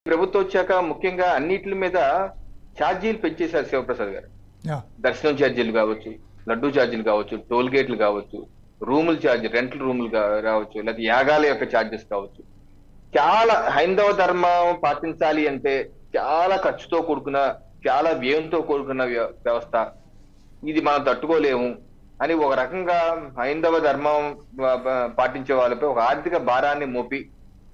ప్రభుత్వం వచ్చాక ముఖ్యంగా అన్నిటి మీద ఛార్జీలు పెంచేశారు శివప్రసాద్ గారు. యాహ్! దర్శనం ఛార్జీలు కావచ్చు, లడ్డూ ఛార్జీలు కావచ్చు, టోల్ గేట్లు కావచ్చు, రూముల ఛార్జ్, రెంటల్ రూములు కావచ్చు, లేకపోతే యాగాల యొక్క ఛార్జెస్ కావచ్చు. చాలా హైందవ ధర్మం పాటించాలి అంటే చాలా ఖర్చుతో కూడుకున్న, చాలా వ్యయంతో కూడుకున్న వ్యవస్థ. ఇది మనం తట్టుకోలేము అని ఒక రకంగా హైందవ ధర్మం పాటించే వాళ్ళపై ఒక ఆర్థిక భారాన్ని మోపి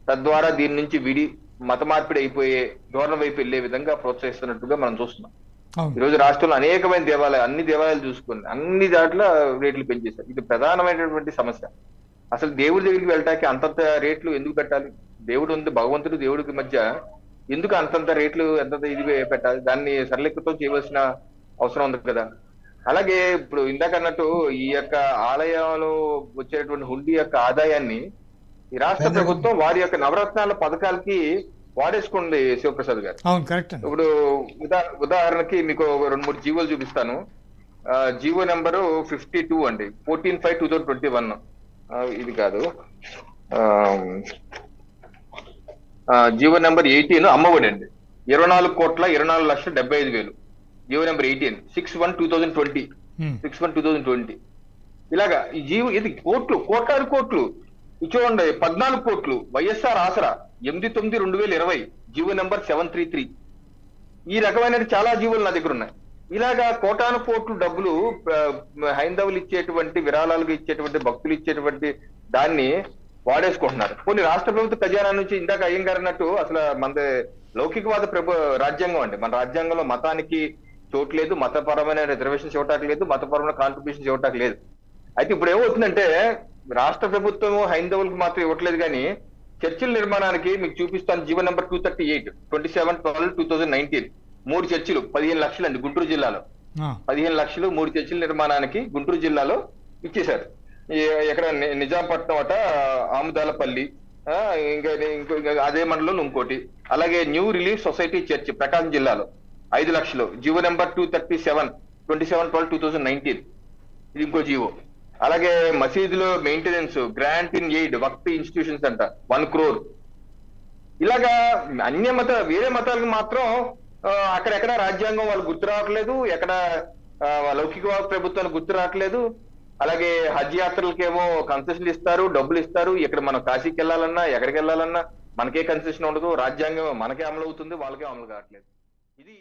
తద్వారా దీని నుంచి విడి మత మార్పిడి అయిపోయే ధోరణి వైపు వెళ్లే విధంగా ప్రోత్సహిస్తున్నట్టుగా మనం చూస్తున్నాం. ఈ అవును. రోజు రాష్ట్రంలో అనేకమైన దేవాలయాలు, అన్ని దేవాలయాలు చూసుకుని అన్ని దాంట్ల రేట్లు పెంచేశారు. ఇది ప్రధానమైనటువంటి సమస్య. అసలు దేవుడి దగ్గరికి వెళ్ళటానికి అంతంత రేట్లు ఎందుకు పెట్టాలి? దేవుడు ఉంది, భగవంతుడు దేవుడికి మధ్య ఎందుకు అంతంత రేట్లు ఎంతంత ఇది పెట్టాలి? దాన్ని సరళీకృతం చేయవలసిన అవసరం ఉంది కదా. అలాగే ఇప్పుడు ఇందాక అన్నట్టు ఈ యొక్క ఆలయాలు వచ్చేటువంటి హుండీ యొక్క ఆదాయాన్ని ఈ రాష్ట్ర ప్రభుత్వం వారి యొక్క నవరత్నాల పథకాలకి వాడేసుకోండి శివప్రసాద్ గారు. అవును, కరెక్ట్ అండి. ఇప్పుడు ఉదాహరణకి మీకు ఒక 2-3 జీవోలు చూపిస్తాను. జీవో నెంబరు 52 అండి, 14/5/2021. ఇది కాదు, జీవో నెంబర్ 18 అమ్మఒడి అండి, 24,24,75,000. GO number 18 6/1/2020. 6/1/2020. ఇలాగా ఈ జీవో ఇది కోట్లాది కోట్లు చూడండి. 14 కోట్లు వైఎస్ఆర్ ఆసరా 8/9/2020, జీవో నెంబర్ 733. ఈ రకమైన చాలా జీవోలు నా దగ్గర ఉన్నాయి. ఇలాగా కోటాను కోట్లు డబ్బులు హైందవులు ఇచ్చేటువంటి విరాళాలకు ఇచ్చేటువంటి భక్తులు ఇచ్చేటువంటి దాన్ని వాడేసుకుంటున్నారు. కొన్ని రాష్ట్ర ప్రభుత్వ ఖజానా నుంచి ఇందాక అయ్యంగారు అన్నట్టు అసలు మనది లౌకికవాద రాజ్యాంగం అండి. మన రాజ్యాంగంలో మతానికి చోటు లేదు, మతపరమైన రిజర్వేషన్స్ ఇవ్వటానికి లేదు, మతపరమైన కాంట్రిబ్యూషన్స్ ఇవ్వటానికి లేదు. అయితే ఇప్పుడు ఏమవుతుందంటే రాష్ట్ర ప్రభుత్వం హైందవులకు మాత్రం ఇవ్వట్లేదు, కానీ చర్చిల నిర్మాణానికి మీకు చూపిస్తాను. GO number 238 27/12/2019. 3 చర్చిలు 15 లక్షలు అండి గుంటూరు జిల్లాలో. 15 లక్షలు 3 చర్చిల నిర్మాణానికి గుంటూరు జిల్లాలో ఇచ్చేశారు. ఎక్కడ నిజాంపట్నం అట, ఆముదాలపల్లి, ఇంకా అదే మండలంలో ఇంకోటి. అలాగే న్యూ రిలీఫ్ సొసైటీ చర్చ్ ప్రకాశం జిల్లాలో 5 లక్షలు, జీవో నెంబర్ 237 27/12/2019. ఇది ఇంకో జీవో. అలాగే మసీదులో maintenance, grant in aid, Waqf institutions అంట 1 crore. ఇలాగా వేరే మతాలకు మాత్రం అక్కడెక్కడ రాజ్యాంగం వాళ్ళు గుర్తు రావట్లేదు, ఎక్కడ లౌకిక ప్రభుత్వాలు గుర్తు రావట్లేదు. అలాగే హజ్ యాత్రలకేమో కన్సెషన్లు ఇస్తారు, డబ్బులు ఇస్తారు. ఇక్కడ మనం కాశీకి వెళ్ళాలన్నా, ఎక్కడికి వెళ్ళాలన్నా మనకే కన్సెషన్ ఉండదు. రాజ్యాంగం మనకే అమలు అవుతుంది, వాళ్ళకే అమలు కావట్లేదు. ఇది